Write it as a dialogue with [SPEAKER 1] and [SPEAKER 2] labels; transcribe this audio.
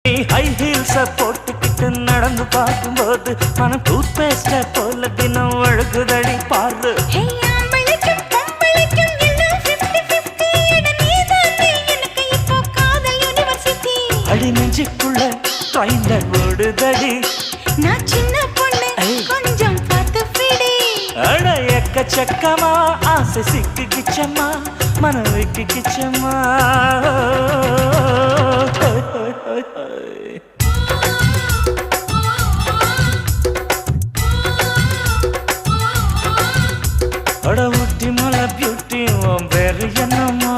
[SPEAKER 1] High ஹீல்ஸ போட்டுக்கிட்டு நடந்து பார்க்கும்போது மனம் டூத் பேஸ்ட போல தினம் அழுகுதடி பாரு. அடி நெஞ்சுக்குள்ள ட்ரெயின்ல ஓடுதடி
[SPEAKER 2] நான் சின்ன பொண்ணு கொஞ்சம் பார்த்து பிடி.
[SPEAKER 1] அட எக்கச்சக்கமா ஆசை சிக்கிக்கிச்சம்மா மனம் வைக்கிக்கிச்சம்மா. அட ஊட்டி மலை பியூட்டி உன் பேரு என்னம்மா?